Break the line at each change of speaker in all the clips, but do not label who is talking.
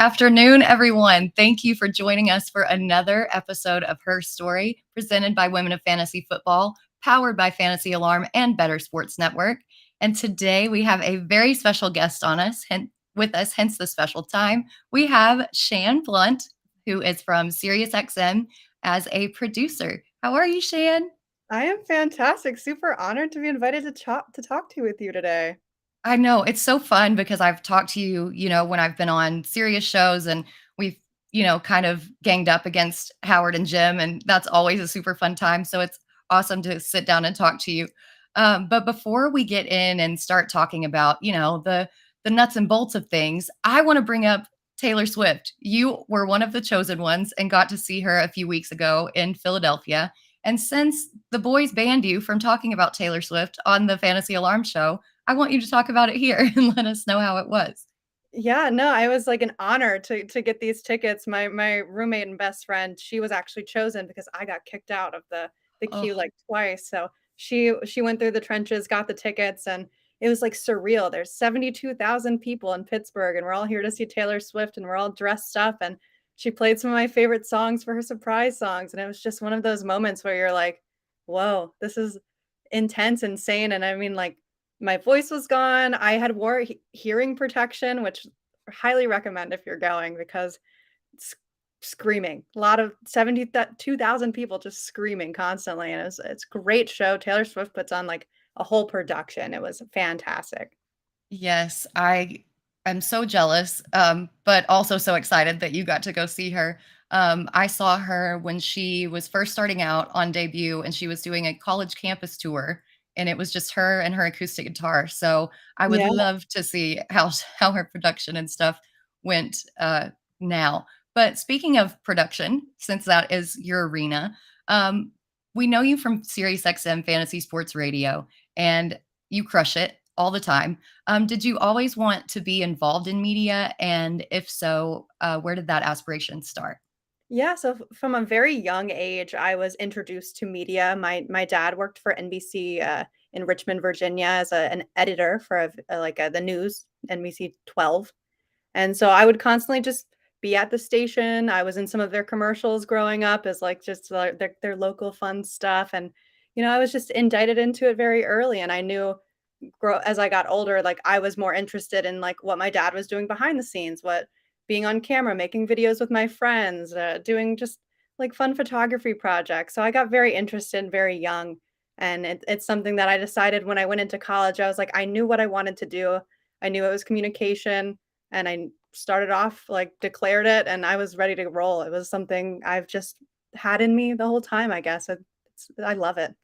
afternoon, everyone. Thank you for joining us for another episode of Her Story, presented by Women of Fantasy Football, powered by Fantasy Alarm and Better Sports Network. And today we have a very special guest with us, hence the special time. We have Shannon Blunt, who is from SiriusXM as a producer. How are you, Shan?
I am fantastic. Super honored to be invited to talk to with you today.
I know it's so fun because I've talked to you, when I've been on serious shows and we've, kind of ganged up against Howard and Jim, and that's always a super fun time. So it's awesome to sit down and talk to you. But before we get in and start talking about, the nuts and bolts of things, I want to bring up Taylor Swift. You were one of the chosen ones and got to see her a few weeks ago in Philadelphia. And since the boys banned you from talking about Taylor Swift on the Fantasy Alarm show, I want you to talk about it here and let us know how it was.
Yeah, no, I was like an honor to get these tickets. My roommate and best friend, she was actually chosen because I got kicked out of the queue
Oh,
like twice. So she went through the trenches, got the tickets, and it was like surreal. There's 72,000 people in Pittsburgh, and we're all here to see Taylor Swift, and we're all dressed up. And she played some of my favorite songs for her surprise songs, and it was just one of those moments where you're like, "Whoa, this is intense, insane." And I mean, like my voice was gone. I had wore hearing protection, which highly recommend if you're going because it's screaming. A lot of 72,000 people just screaming constantly, and it's a great show. Taylor Swift puts on like a whole production. It was fantastic.
yes. I am so jealous, but also so excited that you got to go see her. I saw her when she was first starting out on debut and she was doing a college campus tour. And it was just her and her acoustic guitar. So I would
Yeah.
love to see how her production and stuff went now. But speaking of production, since that is your arena, we know you from SiriusXM Fantasy Sports Radio, and you crush it all the time. Did you always want to be involved in media? And if so, where did that aspiration start?
Yeah, so from a very young age, I was introduced to media. My dad worked for NBC in Richmond, Virginia, as an editor for the news, NBC 12. And so I would constantly just be at the station. I was in some of their commercials growing up as like just their local fun stuff. And, I was just indicted into it very early. And I knew as I got older, like I was more interested in like what my dad was doing behind the scenes, what being on camera, making videos with my friends, doing just like fun photography projects. So I got very interested very young. And it's something that I decided when I went into college. I was like, I knew what I wanted to do. I knew it was communication, and I started off like declared it, and I was ready to roll. It was something I've just had in me the whole time, I guess. I love it.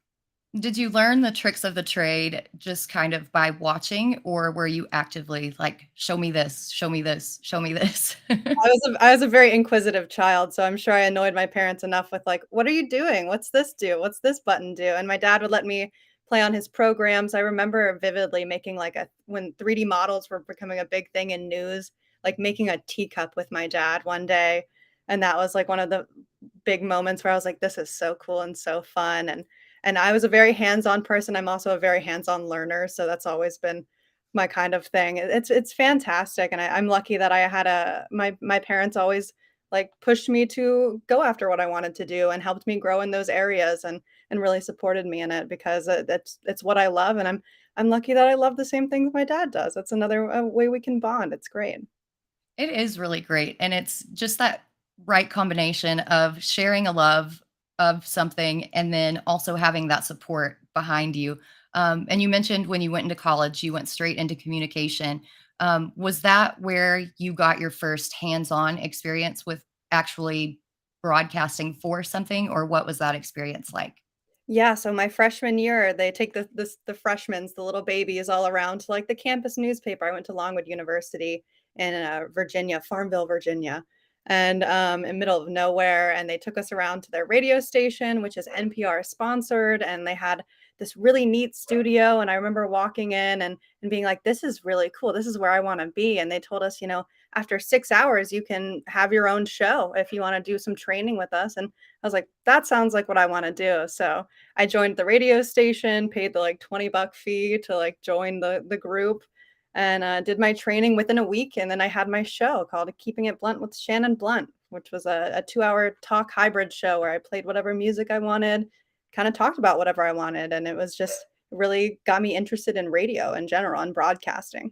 Did you learn the tricks of the trade just kind of by watching, or were you actively like, show me this, show me this, show me this?
I was a very inquisitive child, so I'm sure I annoyed my parents enough with like, "What are you doing? What's this do? What's this button do?" And my dad would let me play on his programs. I remember vividly making like when 3D models were becoming a big thing in news, like making a teacup with my dad one day, and that was like one of the big moments where I was like, "This is so cool and so fun." And I was a very hands-on person. I'm also a very hands-on learner, so that's always been my kind of thing. It's fantastic, and I'm lucky that I had my parents always, like, pushed me to go after what I wanted to do and helped me grow in those areas and really supported me in it because, it's what I love, and I'm lucky that I love the same things my dad does. That's another, way we can bond. It's great.
It is really great. And it's just that right combination of sharing a love of something and then also having that support behind you. And you mentioned when you went into college, you went straight into communication. Was that where you got your first hands on experience with actually broadcasting for something, or what was that experience like?
Yeah, so my freshman year, they take the freshmen, the little babies all around to, like, the campus newspaper. I went to Longwood University in, Virginia, Farmville, Virginia, and, in middle of nowhere, and they took us around to their radio station, which is NPR sponsored, and they had this really neat studio, and I remember walking in and being like, "This is really cool. This is where I wanna be," and they told us, "After 6 hours, you can have your own show if you wanna do some training with us," and I was like, "That sounds like what I wanna do," so I joined the radio station, paid the, like, $20 fee to, like, join the group, and did my training within a week. And then I had my show called Keeping It Blunt with Shannon Blunt, which was a 2-hour talk hybrid show where I played whatever music I wanted, kind of talked about whatever I wanted. And it was just really got me interested in radio in general and broadcasting.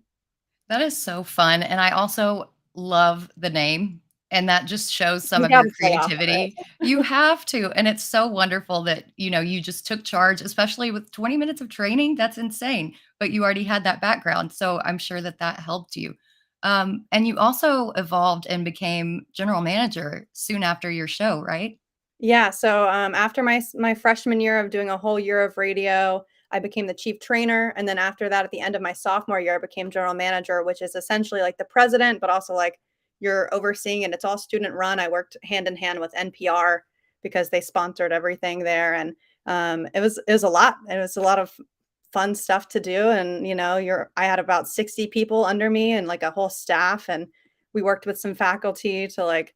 That is so fun, and I also love the name, and that just shows some
You
of your
gotta play off of
creativity.
it.
You have to, and it's so wonderful that, you just took charge, especially with 20 minutes of training, that's insane, but you already had that background, so I'm sure that that helped you. And you also evolved and became general manager soon after your show, right?
Yeah, so, after my freshman year of doing a whole year of radio, I became the chief trainer, and then after that, at the end of my sophomore year, I became general manager, which is essentially like the president, but also like you're overseeing it. It's all student run. I worked hand in hand with NPR because they sponsored everything there, and it was a lot. It was a lot of fun stuff to do, and I had about 60 people under me and like a whole staff, and we worked with some faculty to like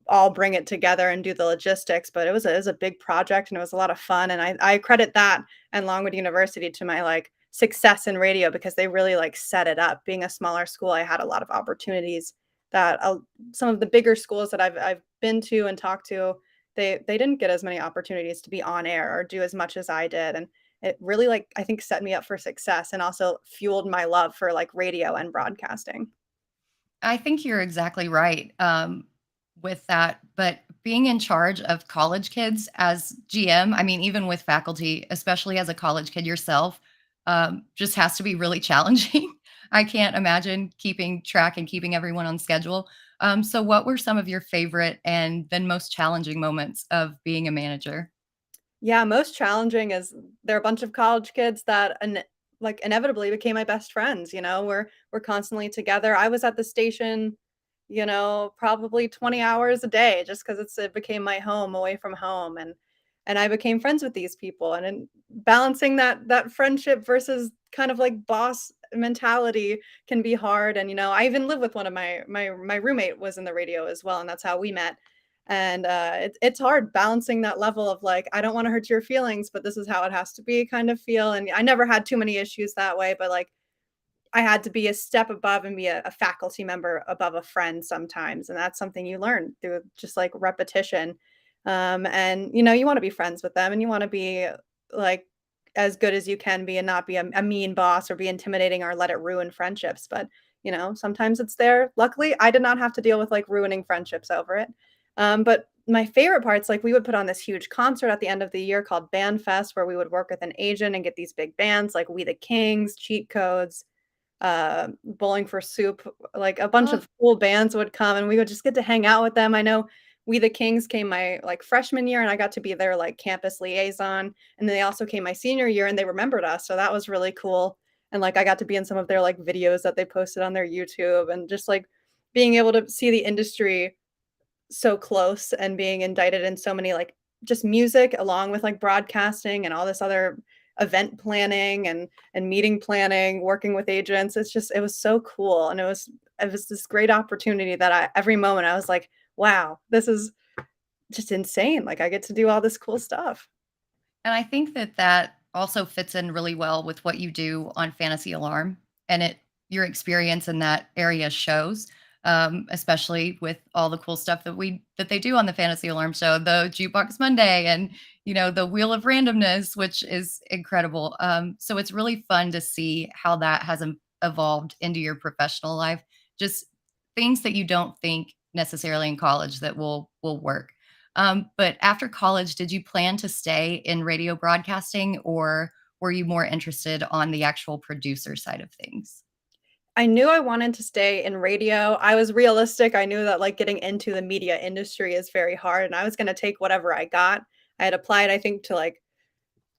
all bring it together and do the logistics, but it was a big project and it was a lot of fun, and I credit that and Longwood University to my, like, success in radio because they really, like, set it up. Being a smaller school, I had a lot of opportunities that, some of the bigger schools that I've been to and talked to, they didn't get as many opportunities to be on air or do as much as I did, and it really, like, I think set me up for success and also fueled my love for, like, radio and broadcasting.
I think you're exactly right, with that, but being in charge of college kids as GM, I mean, even with faculty, especially as a college kid yourself, just has to be really challenging. I can't imagine keeping track and keeping everyone on schedule. So what were some of your favorite and then most challenging moments of being a manager?
Yeah, most challenging is there are a bunch of college kids that like inevitably became my best friends, we're constantly together. I was at the station, probably 20 hours a day just because it became my home away from home, and I became friends with these people, and then balancing that friendship versus kind of like boss mentality can be hard. And I even live with one of my roommate was in the radio as well, and that's how we met. And it's hard balancing that level of like, I don't want to hurt your feelings, but this is how it has to be kind of feel. And I never had too many issues that way, but like I had to be a step above and be a faculty member above a friend sometimes. And that's something you learn through just like repetition. And you want to be friends with them and you want to be like as good as you can be and not be a mean boss or be intimidating or let it ruin friendships. But sometimes it's there. Luckily, I did not have to deal with like ruining friendships over it. But my favorite parts, like we would put on this huge concert at the end of the year called Band Fest, where we would work with an agent and get these big bands like We the Kings, Cheat Codes, Bowling for Soup, like a bunch
Oh,
of cool bands would come and we would just get to hang out with them. I know We the Kings came my like freshman year and I got to be their like campus liaison. And then they also came my senior year and they remembered us. So that was really cool. And like I got to be in some of their like videos that they posted on their YouTube and just like being able to see the industry so close and being indicted in so many like just music along with like broadcasting and all this other event planning and meeting planning, working with agents. It was so cool. And it was this great opportunity that every moment I was like, wow, this is just insane. Like I get to do all this cool stuff.
and I think that that also fits in really well with what you do on Fantasy Alarm, and your experience in that area shows, especially with all the cool stuff that they do on the Fantasy Alarm show, the Jukebox Monday, and the Wheel of Randomness, which is incredible. So it's really fun to see how that has evolved into your professional life. Just things that you don't think necessarily in college that will work. But after college, did you plan to stay in radio broadcasting or were you more interested on the actual producer side of things?
I knew I wanted to stay in radio. I was realistic. I knew that like getting into the media industry is very hard and I was going to take whatever I got. I had applied, I think, to like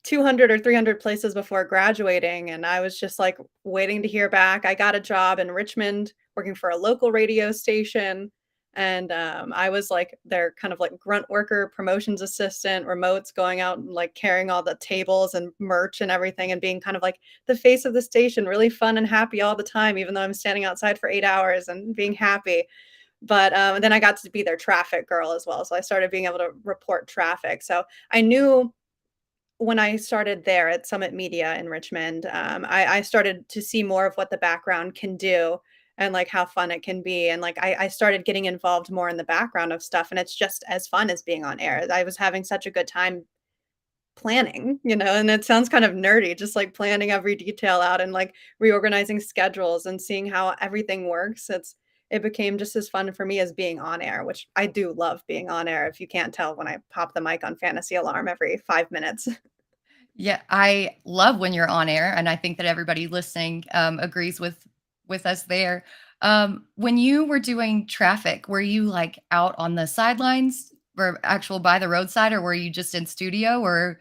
200 or 300 places before graduating, and I was just, like, waiting to hear back. I got a job in Richmond working for a local radio station, and, I was, like, their kind of, like, grunt worker, promotions assistant, remotes, going out and, like, carrying all the tables and merch and everything and being kind of, like, the face of the station, really fun and happy all the time, even though I'm standing outside for 8 hours and being happy. But, then I got to be their traffic girl as well, so I started being able to report traffic. So I knew when I started there at Summit Media in Richmond, I started to see more of what the background can do and like how fun it can be. And like I started getting involved more in the background of stuff. And it's just as fun as being on air. I was having such a good time planning, and it sounds kind of nerdy, just like planning every detail out and like reorganizing schedules and seeing how everything works. It became just as fun for me as being on air, which I do love being on air. If you can't tell when I pop the mic on Fantasy Alarm every 5 minutes.
Yeah, I love when you're on air, and I think that everybody listening agrees with us there. When you were doing traffic, were you like out on the sidelines or actual by the roadside, or were you just in studio, or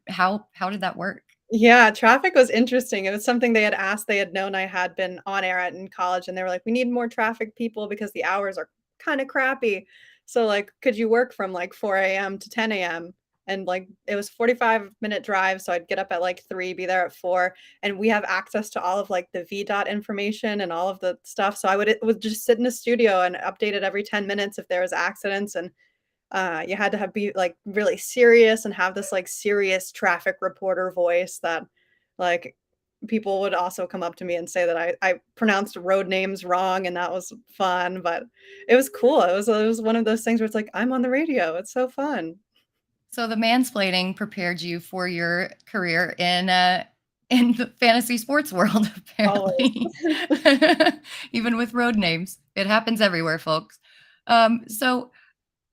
how did that work?
Yeah, traffic was interesting. It was something they had asked. They had known I had been on air at in college, and they were like, "We need more traffic people because the hours are kind of crappy. So, like, could you work from like 4 a.m. to 10 a.m.?" And like, it was 45-minute drive, so I'd get up at like 3, be there at 4, and we have access to all of like the VDOT information and all of the stuff. So I would just sit in a studio and update it every 10 minutes if there was accidents. And you had to be like really serious and have this like serious traffic reporter voice that like people would also come up to me and say that I pronounced road names wrong, and that was fun. But it was cool. It was one of those things where it's like, I'm on the radio. It's so fun.
So the mansplaining prepared you for your career in the fantasy sports world,
Always.
apparently. Even with road names, it happens everywhere, folks. So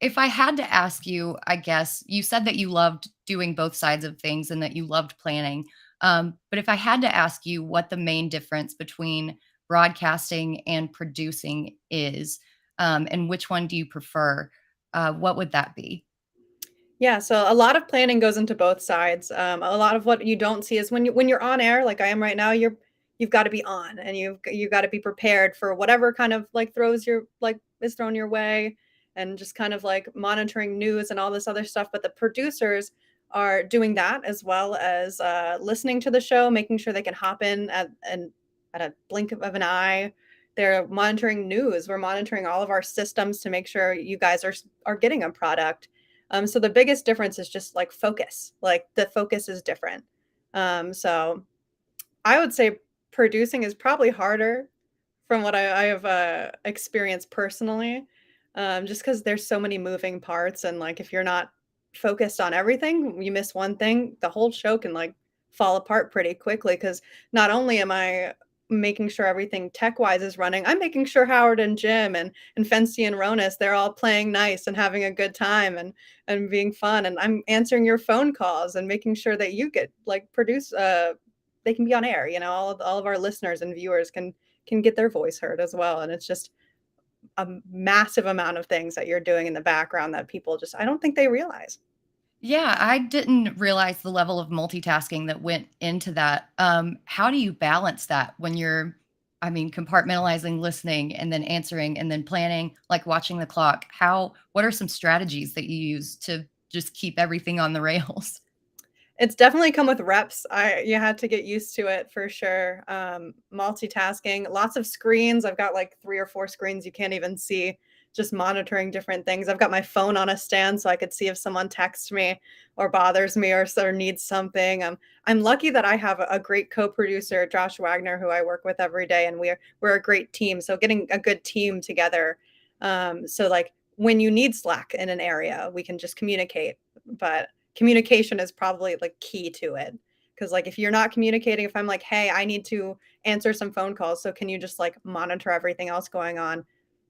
if I had to ask you, I guess you said that you loved doing both sides of things and that you loved planning. But if I had to ask you what the main difference between broadcasting and producing is, and which one do you prefer, what would that be?
Yeah, so a lot of planning goes into both sides. A lot of what you don't see is when you're on air, like I am right now, you've got to be on, and you've got to be prepared for whatever kind of like throws your like is thrown your way, and just kind of like monitoring news and all this other stuff. But the producers are doing that as well as listening to the show, making sure they can hop in at a blink of an eye. They're monitoring news. We're monitoring all of our systems to make sure you guys are getting a product. So the biggest difference is just like focus. Like the focus is different. So I would say producing is probably harder from what I have experienced personally, just because there's so many moving parts, and like if you're not focused on everything, you miss one thing, the whole show can like fall apart pretty quickly. Because not only am I making sure everything tech wise is running, I'm making sure Howard and Jim and Fancy and Ronas, they're all playing nice and having a good time and being fun, and I'm answering your phone calls and making sure that you get like produce they can be on air. All of our listeners and viewers can get their voice heard as well. And it's just a massive amount of things that you're doing in the background that people just, I don't think they realize.
Yeah, I didn't realize the level of multitasking that went into that. How do you balance that when you're, I mean, compartmentalizing listening and then answering and then planning, like watching the clock? What are some strategies that you use to just keep everything on the rails?
It's definitely come with reps. You had to get used to it for sure. Multitasking, lots of screens. I've got like 3 or 4 screens you can't even see, just monitoring different things. I've got my phone on a stand so I could see if someone texts me or bothers me or needs something. I'm lucky that I have a great co-producer, Josh Wagner, who I work with every day, and we're a great team. So getting a good team together. So like when you need Slack in an area, we can just communicate. But communication is probably like key to it, because like if you're not communicating, if I'm like, hey, I need to answer some phone calls, so can you just like monitor everything else going on,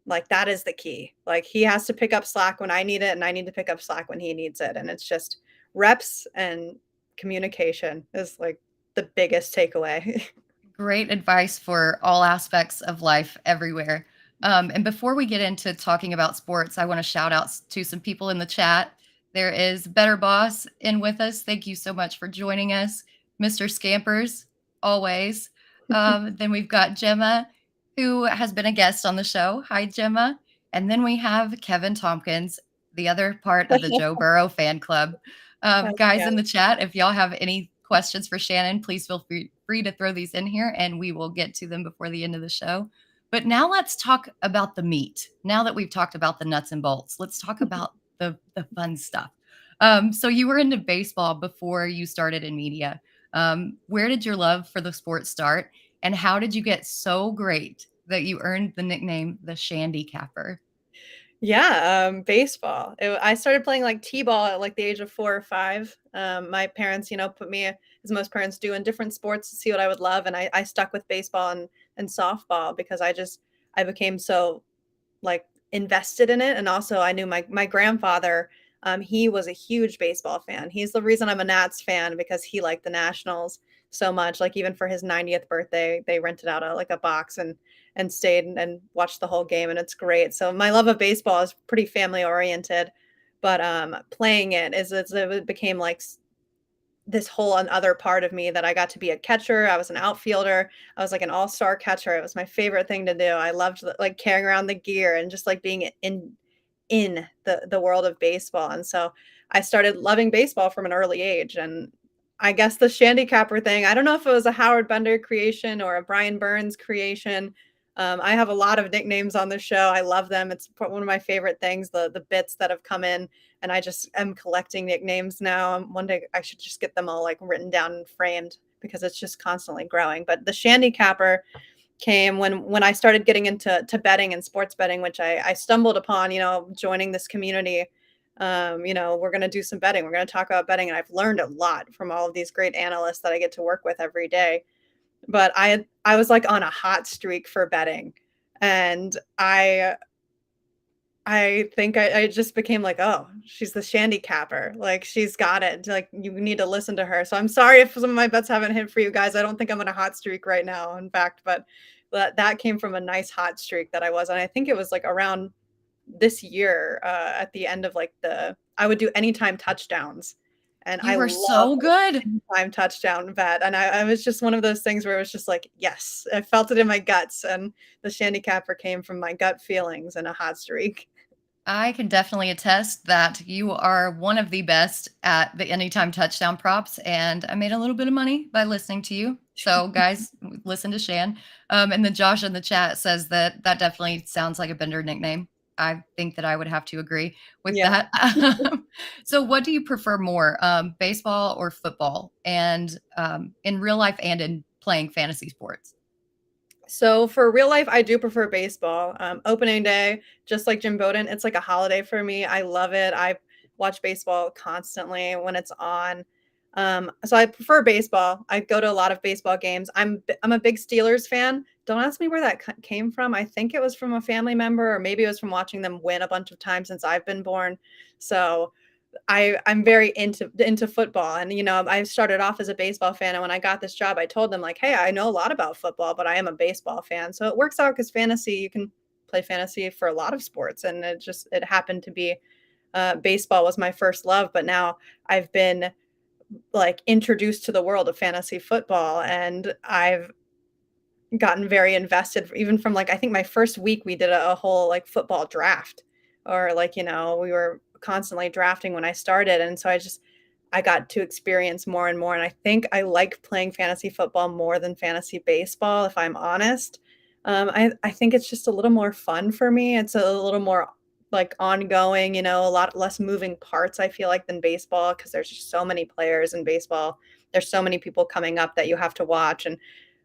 like that is the key. Like he has to pick up Slack when I need it, and I need to pick up Slack when he needs it. And it's just reps, and communication is like the biggest takeaway.
Great advice for all aspects of life everywhere. And before we get into talking about sports, I want to shout out to some people in the chat. There is Better Boss in with us. Thank you so much for joining us. Mr. Scampers, always. Then we've got Gemma, who has been a guest on the show. Hi, Gemma. And then we have Kevin Tompkins, the other part of the Joe Burrow fan club. Guys
Yeah.
in the chat, if y'all have any questions for Shannon, please feel free to throw these in here and we will get to them before the end of the show. But now let's talk about the meat. Now that we've talked about the nuts and bolts, let's talk about the fun stuff. So you were into baseball before you started in media. Where did your love for the sport start, and how did you get so great that you earned the nickname the Shandy Capper?
Yeah, baseball. I started playing like t-ball at like the age of 4 or 5. My parents, put me, as most parents do, in different sports to see what I would love, and I stuck with baseball and softball because I became so like invested in it. And also I knew my grandfather, he was a huge baseball fan. He's the reason I'm a Nats fan because he liked the Nationals so much. Like even for his 90th birthday, they rented out a box and stayed and watched the whole game, and it's great. So my love of baseball is pretty family oriented, but playing it became like this whole other part of me that I got to be a catcher. I was an outfielder. I was like an all-star catcher. It was my favorite thing to do. I loved like carrying around the gear and just like being in the world of baseball. And so I started loving baseball from an early age. And I guess the Shandy Capper thing, I don't know if it was a Howard Bender creation or a Brian Burns creation. I have a lot of nicknames on the show. I love them. It's one of my favorite things, the bits that have come in, and I just am collecting nicknames now. One day I should just get them all like written down and framed because it's just constantly growing. But the Shandy Capper came when I started getting into betting and sports betting, which I stumbled upon, joining this community. We're going to do some betting. We're going to talk about betting. And I've learned a lot from all of these great analysts that I get to work with every day. But I was like on a hot streak for betting. And I think I just became like, oh, she's the Shandy Capper. Like she's got it. Like you need to listen to her. So I'm sorry if some of my bets haven't hit for you guys. I don't think I'm on a hot streak right now, in fact, but that came from a nice hot streak that I was. And I think it was like around this year, at the end of like I would do anytime touchdowns. And
You
I
were
love
so good.
anytime touchdown bet. And I was just one of those things where it was just like, yes, I felt it in my guts. And the Shandy Capper came from my gut feelings and a hot streak.
I can definitely attest that you are one of the best at the anytime touchdown props, and I made a little bit of money by listening to you. So, guys, listen to Shan. And then Josh in the chat says that that definitely sounds like a Bender nickname. I think that I would have to agree with
Yeah.
that. So, what do you prefer more, baseball or football? And in real life and in playing fantasy sports?
So for real life, I do prefer baseball. Opening day, just like Jim Bowden, it's like a holiday for me. I love it. I watch baseball constantly when it's on. So I prefer baseball. I go to a lot of baseball games. I'm a big Steelers fan. Don't ask me where that came from. I think it was from a family member, or maybe it was from watching them win a bunch of times since I've been born. So I'm very into football, and I started off as a baseball fan, and when I got this job I told them like, hey, I know a lot about football, but I am a baseball fan. So it works out because fantasy, you can play fantasy for a lot of sports, and it happened to be baseball was my first love, but now I've been like introduced to the world of fantasy football, and I've gotten very invested even from like I think my first week we did a whole like football draft, or like we were constantly drafting when I started, and so I got to experience more and more, and I think I like playing fantasy football more than fantasy baseball, if I'm honest. I think it's just a little more fun for me. It's a little more like ongoing, a lot less moving parts, I feel like, than baseball, because there's just so many players in baseball. There's so many people coming up that you have to watch, and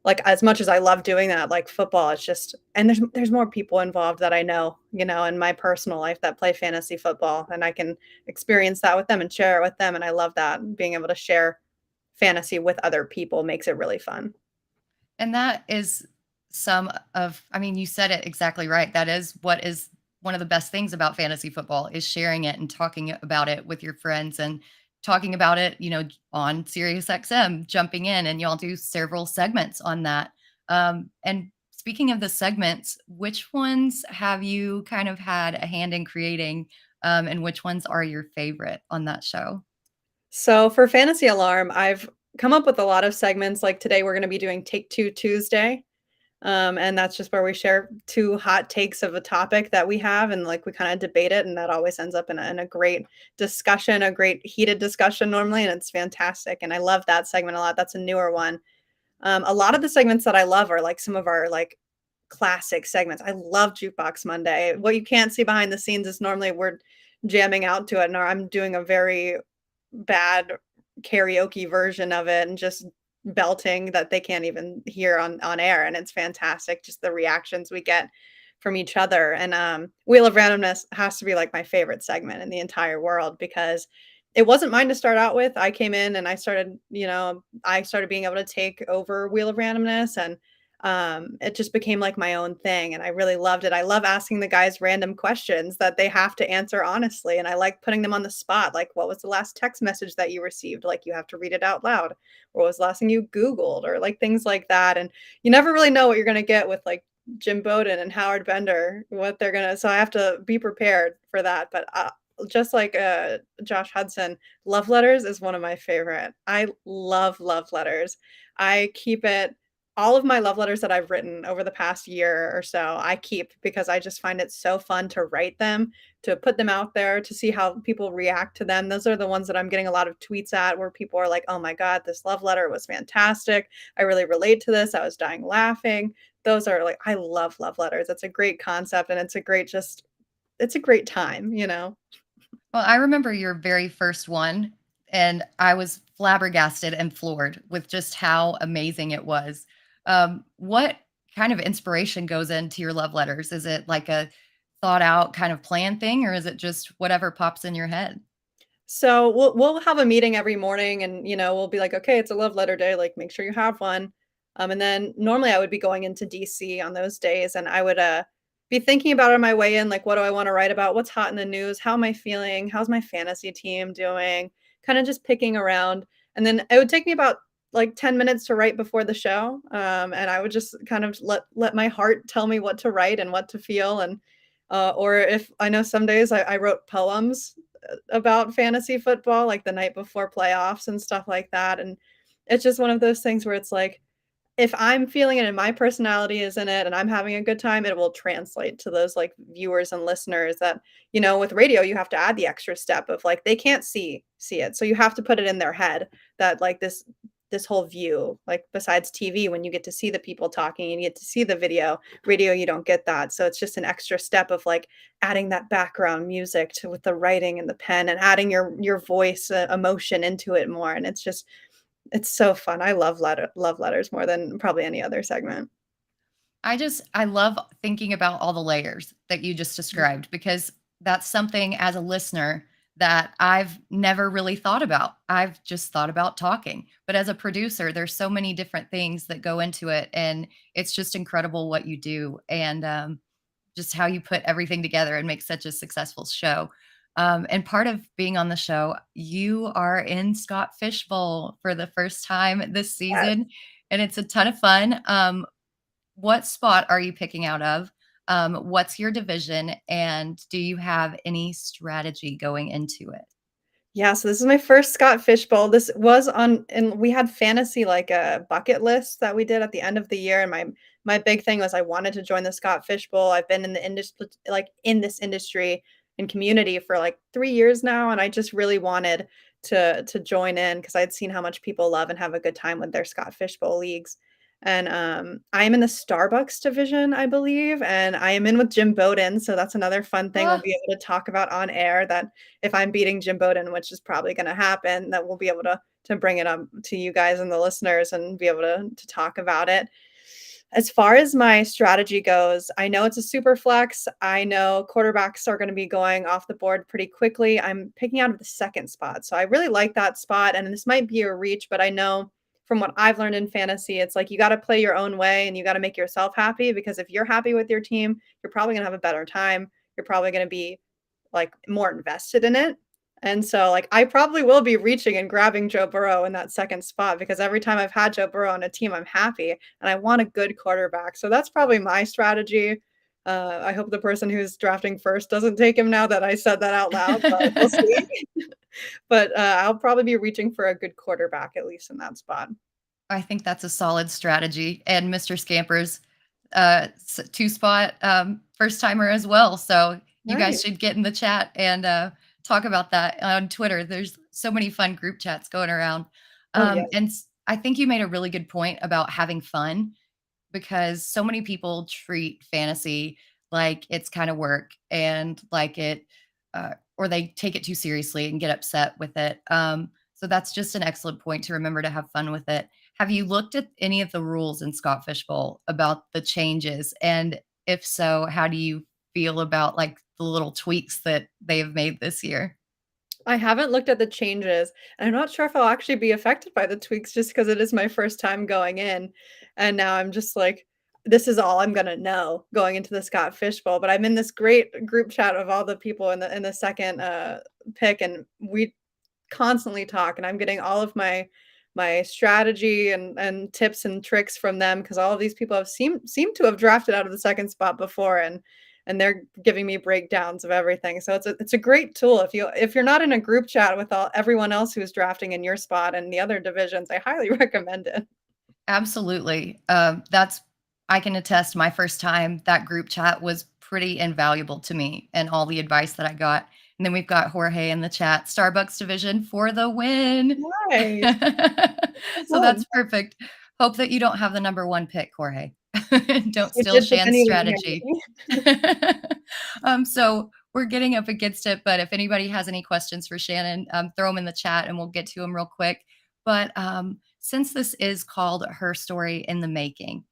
like as much as I love doing that, like football, it's just, and there's more people involved that I know, in my personal life that play fantasy football, and I can experience that with them and share it with them. And I love that being able to share fantasy with other people makes it really fun.
And that is I mean, you said it exactly right. That is what is one of the best things about fantasy football is sharing it and talking about it with your friends and talking about it, on SiriusXM, jumping in, and y'all do several segments on that. And speaking of the segments, which ones have you kind of had a hand in creating, and which ones are your favorite on that show?
So for Fantasy Alarm, I've come up with a lot of segments. Like today, we're going to be doing Take Two Tuesday. And that's just where we share two hot takes of a topic that we have, and like we kind of debate it, and that always ends up in a great discussion, a great heated discussion normally, and it's fantastic. And I love that segment a lot. That's a newer one. A lot of the segments that I love are like some of our like classic segments. I love Jukebox Monday. What you can't see behind the scenes is normally we're jamming out to it, and I'm doing a very bad karaoke version of it and just belting that they can't even hear on air, and it's fantastic, just the reactions we get from each other, and, Wheel of Randomness has to be, like, my favorite segment in the entire world because it wasn't mine to start out with. I came in and I started being able to take over Wheel of Randomness, and it just became like my own thing, and I really loved it. I love asking the guys random questions that they have to answer honestly, and I like putting them on the spot. Like, what was the last text message that you received? Like, you have to read it out loud. Or what was the last thing you Googled? Or like things like that. And you never really know what you're gonna get with like Jim Bowden and Howard Bender, what they're gonna. So I have to be prepared for that. But just like Josh Hudson, love letters is one of my favorite. I love letters. I keep it all of my love letters that I've written over the past year or so, I keep because I just find it so fun to write them, to put them out there, to see how people react to them. Those are the ones that I'm getting a lot of tweets at where people are like, "Oh my god, this love letter was fantastic. I really relate to this. I was dying laughing." Those are like I love letters. It's a great concept and it's a great time, you know?
Well, I remember your very first one, and I was flabbergasted and floored with just how amazing it was. What kind of inspiration goes into your love letters? Is it like a thought out kind of plan thing, or is it just whatever pops in your head?
So we'll have a meeting every morning and we'll be like, okay, it's a love letter day, like make sure you have one. And then normally I would be going into DC on those days and I would be thinking about it on my way in, like what do I want to write about? What's hot in the news? How am I feeling? How's my fantasy team doing? Kind of just picking around. And then it would take me about like 10 minutes to write before the show. And I would just kind of let my heart tell me what to write and what to feel. And or if I know some days I wrote poems about fantasy football, like the night before playoffs and stuff like that. And it's just one of those things where it's like, if I'm feeling it and my personality is in it and I'm having a good time, it will translate to those like viewers and listeners that, with radio, you have to add the extra step of like they can't see it. So you have to put it in their head that like this whole view, like besides TV, when you get to see the people talking and you get to see the radio, you don't get that. So it's just an extra step of like adding that background music to with the writing and the pen and adding your voice emotion into it more. And it's so fun. I love letters more than probably any other segment.
I love thinking about all the layers that you just
Mhm.
described because that's something as a listener that I've never really thought about. I've just thought about talking. But as a producer, there's so many different things that go into it and it's just incredible what you do and just how you put everything together and make such a successful show. And part of being on the show, you are in Scott Fishbowl for the first time this
Yes.
season, and it's a ton of fun. What spot are you picking out of? What's your division? And do you have any strategy going into it?
Yeah, so this is my first Scott Fishbowl. This was on and we had fantasy like a bucket list that we did at the end of the year, and my big thing was I wanted to join the Scott Fishbowl. I've been in the industry like in this industry and community for like 3 years now, and I just really wanted to join in because I'd seen how much people love and have a good time with their Scott Fishbowl leagues. And I'm in the Starbucks division, I believe, and I am in with Jim Bowden. So that's another fun thing we'll
Ah,
be able to talk about on air that if I'm beating Jim Bowden, which is probably going to happen, that we'll be able to bring it up to you guys and the listeners and be able to talk about it. As far as my strategy goes, I know it's a super flex. I know quarterbacks are going to be going off the board pretty quickly. I'm picking out of the second spot. So I really like that spot. And this might be a reach, but I know from what I've learned in fantasy, it's like you got to play your own way and you got to make yourself happy because if you're happy with your team, you're probably going to have a better time. You're probably going to be like more invested in it. And so like I probably will be reaching and grabbing Joe Burrow in that second spot because every time I've had Joe Burrow on a team, I'm happy and I want a good quarterback. So that's probably my strategy. I hope the person who's drafting first doesn't take him now that I said that out loud, but we'll see. But I'll probably be reaching for a good quarterback at least in that spot.
I think that's a solid strategy. And Mr. Scamper's two spot first timer as well. So you guys
Nice.
should get in the chat and talk about that on Twitter. There's so many fun group chats going around.
Oh yeah.
I think you made a really good point about having fun because so many people treat fantasy like it's kind of work and like it or they take it too seriously and get upset with it. So that's just an excellent point to remember to have fun with it. Have you looked at any of the rules in Scott Fishbowl about the changes? And if so, how do you feel about like the little tweaks that they have made this year?
I haven't looked at the changes, and I'm not sure if I'll actually be affected by the tweaks just because it is my first time going in, and now I'm just like, "This is all I'm gonna know going into the Scott Fishbowl," but I'm in this great group chat of all the people in the 2nd, pick, and we constantly talk, and I'm getting all of my strategy and tips and tricks from them because all of these people have seem to have drafted out of the 2nd spot before, and they're giving me breakdowns of everything. So it's a great tool if you're not in a group chat with everyone else who's drafting in your spot and the other divisions, I highly recommend it.
Absolutely. That's I can attest my first time that group chat was pretty invaluable to me and all the advice that I got. And then we've got Jorge in the chat, Starbucks division for the win.
Nice.
So
Fun.
that's perfect. Hope that you don't have the number one pick, Jorge. Don't
We
steal
did put
Shan's
any in
strategy. So we're getting up against it, but if anybody has any questions for Shannon, throw them in the chat and we'll get to them real quick. But since this is called Her Story in the Making,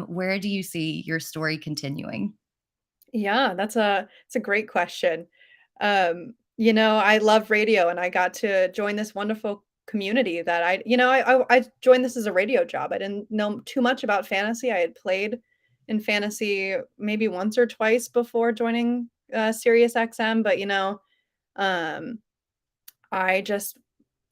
where do you see your story continuing?
Yeah, it's a great question. I love radio and I got to join this wonderful community that I joined this as a radio job. I didn't know too much about fantasy. I had played in fantasy maybe once or twice before joining SiriusXM, but um, I just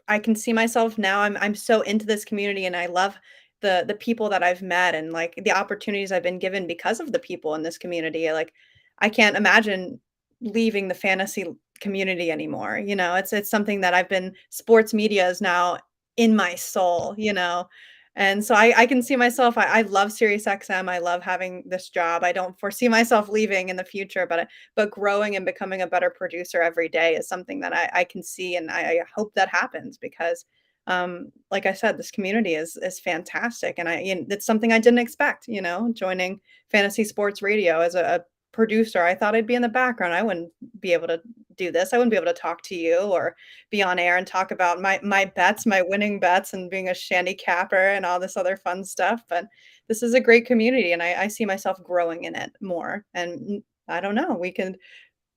I can see myself now. I'm so into this community and I love the people that I've met and like the opportunities I've been given because of the people in this community. Like I can't imagine leaving the fantasy community anymore. It's something that I've been sports media is now in my soul. And so I can see myself. I love SiriusXM. I love having this job. I don't foresee myself leaving in the future, but growing and becoming a better producer every day is something that I can see, and I hope that happens because, like I said, this community is fantastic, and it's something I didn't expect. Joining fantasy sports radio as a producer, I thought I'd be in the background. I wouldn't be able to do this. I wouldn't be able to talk to you or be on air and talk about my bets, my winning bets, and being a shandy capper and all this other fun stuff. But this is a great community, and I see myself growing in it more. And I don't know, we can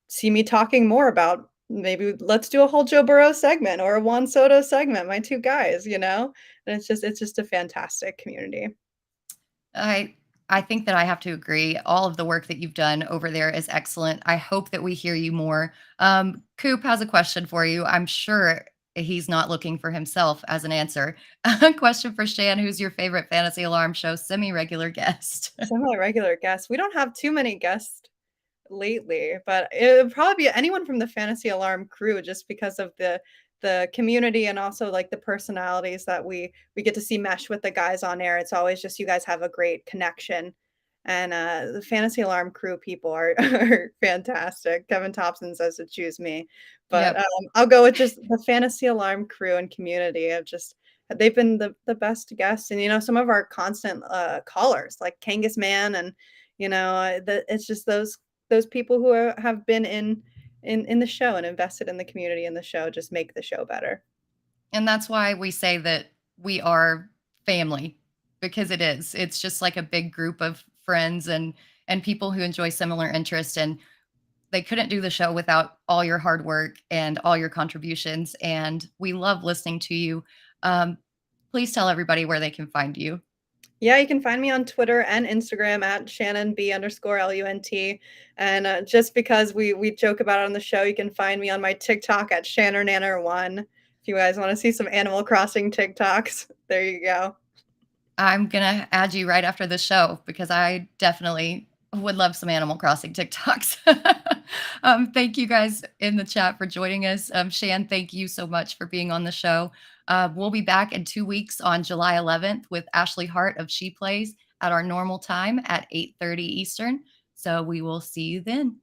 see me talking more about maybe let's do a whole Joe Burrow segment or a Juan Soto segment, my 2 guys. And it's just a fantastic community.
I I think that I have to agree. All of the work that you've done over there is excellent. I hope that we hear you more. Coop has a question for you. I'm sure he's not looking for himself as an answer. A question for Shan, who's your favorite fantasy alarm show semi-regular guest?
Semi-regular guests. We don't have too many guests lately, but it would probably be anyone from the Fantasy Alarm crew just because of the community and also like the personalities that we get to see mesh with the guys on air. It's always just you guys have a great connection. And the Fantasy Alarm crew people are, are fantastic. Kevin Thompson says to choose me, but
Yep.
I'll go with just the Fantasy Alarm crew and community of just they've been the best guests. And some of our constant callers like Kangas Man and it's just those people who have been in the show and invested in the community and the show just make the show better.
And that's why we say that we are family because it is. It's just like a big group of friends and people who enjoy similar interests and they couldn't do the show without all your hard work and all your contributions and we love listening to you. Please tell everybody where they can find you.
Yeah, you can find me on Twitter and Instagram at ShannonB_LUNT. And just because we joke about it on the show, you can find me on my TikTok at ShannonNanner1. If you guys want to see some Animal Crossing TikToks, there you go.
I'm gonna add you right after the show because I definitely would love some Animal Crossing TikToks. Thank you guys in the chat for joining us. Shan, thank you so much for being on the show. We'll be back in 2 weeks on July 11th with Ashley Hart of She Plays at our normal time at 8:30 Eastern. So we will see you then.